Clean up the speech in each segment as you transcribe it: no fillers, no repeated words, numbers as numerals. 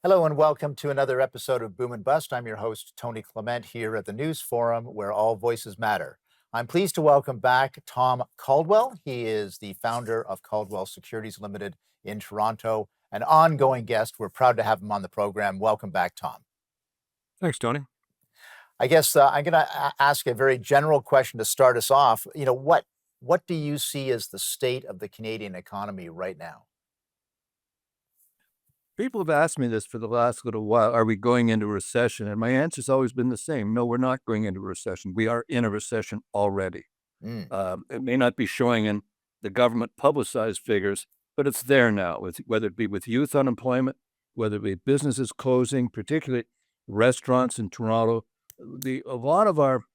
Hello and welcome to another episode of Boom and Bust. I'm your host, Tony Clement, here at the News Forum, where all voices matter. I'm pleased to welcome back Tom Caldwell. He is the founder of Caldwell Securities Ltd in Toronto, an ongoing guest. We're proud to have him on the program. Welcome back, Tom. Thanks, Tony. I guess I'm going to ask a very general question to start us off. What do you see as the state of the Canadian economy right now? People have asked me this for the last little while. Are we going into recession? And my answer's always been the same. No, we're not going into recession. We are in a recession already. Mm, It may not be showing in the government publicized figures, but it's there now, whether it be with youth unemployment, whether it be businesses closing, particularly restaurants in Toronto. A lot of our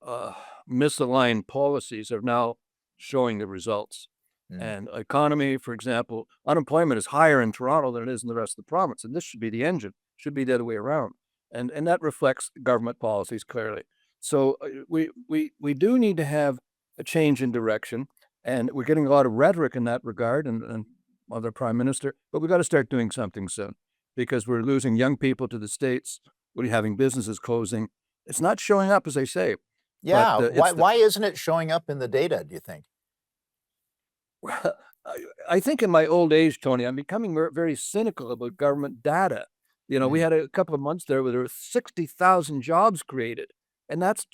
uh, misaligned policies are now showing the results. mm. And economy, for example, unemployment is higher in Toronto than it is in the rest of the province. And this should be the engine, should be the other way around. And that reflects government policies clearly. So we do need to have a change in direction. And we're getting a lot of rhetoric in that regard and other prime minister, but we've got to start doing something soon because we're losing young people to the States. We're having businesses closing. It's not showing up, as they say, but Yeah. Why, it's the why isn't it showing up in the data, do you think? Well, I think in my old age, Tony, I'm becoming very cynical about government data. We Mm, had a couple of months there where there were 60,000 jobs created, and that's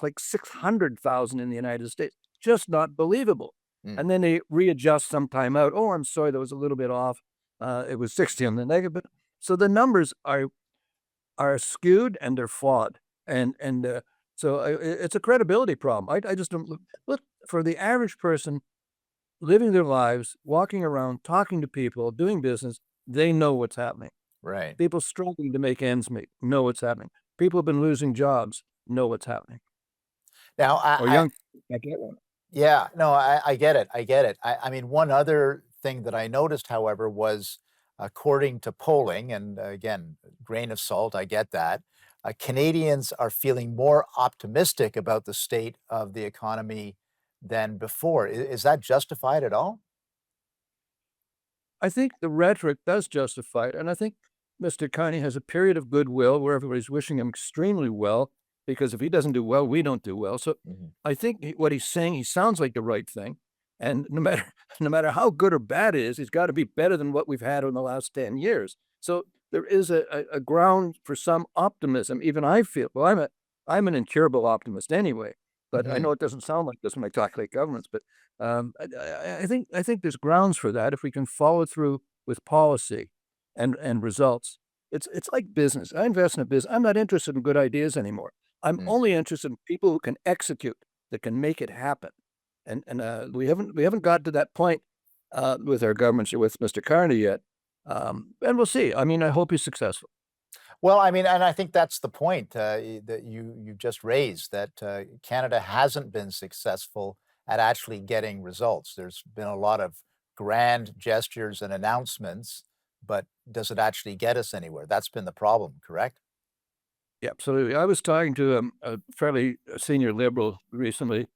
like 600,000 in the United States. Just not believable. mm. And then they readjust some time out. Oh, I'm sorry, that was a little bit off. It was 60 on the negative. So the numbers are skewed and they're flawed. And it's a credibility problem. I just don't look for the average person living their lives, walking around, talking to people, doing business, they know what's happening. Right. People struggling to make ends meet know what's happening. People have been losing jobs, know what's happening. Now, Or young I get one. yeah, no, I get it. I get it. I mean, one other thing that I noticed, however, was according to polling, and again, grain of salt, I get that. Canadians are feeling more optimistic about the state of the economy than before. Is that justified at all? I think the rhetoric does justify it, and I think Mr. Carney has a period of goodwill where everybody's wishing him extremely well, because if he doesn't do well, we don't do well. So Mhm. I think what he's saying, he sounds like the right thing. And no matter no matter how good or bad it is, it's got to be better than what we've had in the last 10 years. So there is a ground for some optimism. Even I feel, well, I'm an incurable optimist anyway, but I know Mhm. it doesn't sound like this when I talk like governments, but I think there's grounds for that if we can follow through with policy and results. It's like business. I invest in a business. I'm not interested in good ideas anymore. I'm Mm. only interested in people who can execute, that can make it happen. And we haven't got to that point with our governments or with Mr. Carney yet. And we'll see. I mean, I hope he's successful. Well, I mean, and I think that's the point that you just raised, that Canada hasn't been successful at actually getting results. There's been a lot of grand gestures and announcements, but does it actually get us anywhere? That's been the problem, correct? Yeah, absolutely. I was talking to a fairly senior liberal recently,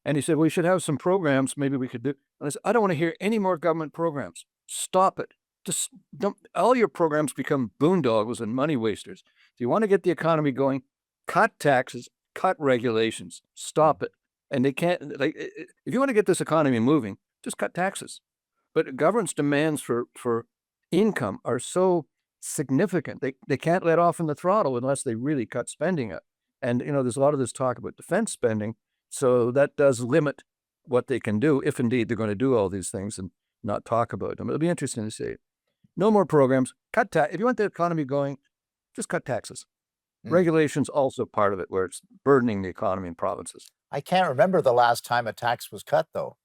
and he said, we should have some programs maybe we could do. And I said, I don't want to hear any more government programs. Stop it. Just don't, all your programs become boondoggles and money wasters. If you want to get the economy going, cut taxes, cut regulations, Mm. stop it. And they can't, like, if you want to get this economy moving, just cut taxes. But government's demands for income are so significant. They can't let off in the throttle unless they really cut spending up. And, there's a lot of this talk about defense spending, so that does limit what they can do, if indeed they're going to do all these things and not talk about them. It'll be interesting to see. No more programs. Cut tax. If you want the economy going, just cut taxes. Mm. Regulations also part of it, where it's burdening the economy in provinces. I can't remember the last time a tax was cut, though.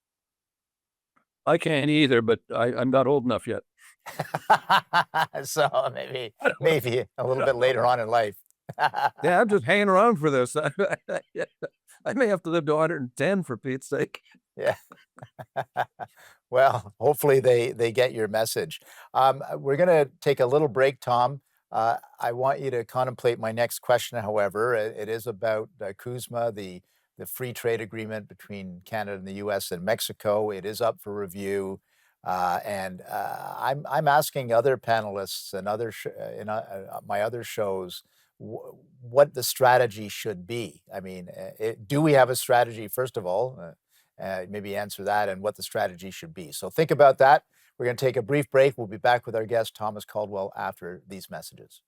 I can't either, but I'm not old enough yet. So maybe, I don't maybe a little bit know. later on in life. Yeah, I'm just hanging around for this. I may have to live to 110 for Pete's sake. Yeah. Well, hopefully they get your message. We're gonna take a little break, Tom. I want you to contemplate my next question, however. It is about CUSMA, the free trade agreement between Canada and the US and Mexico. It is up for review. I'm asking other panelists and my other shows what the strategy should be. I mean, do we have a strategy, first of all? Maybe answer that and what the strategy should be. So think about that. We're going to take a brief break. We'll be back with our guest, Thomas Caldwell, after these messages.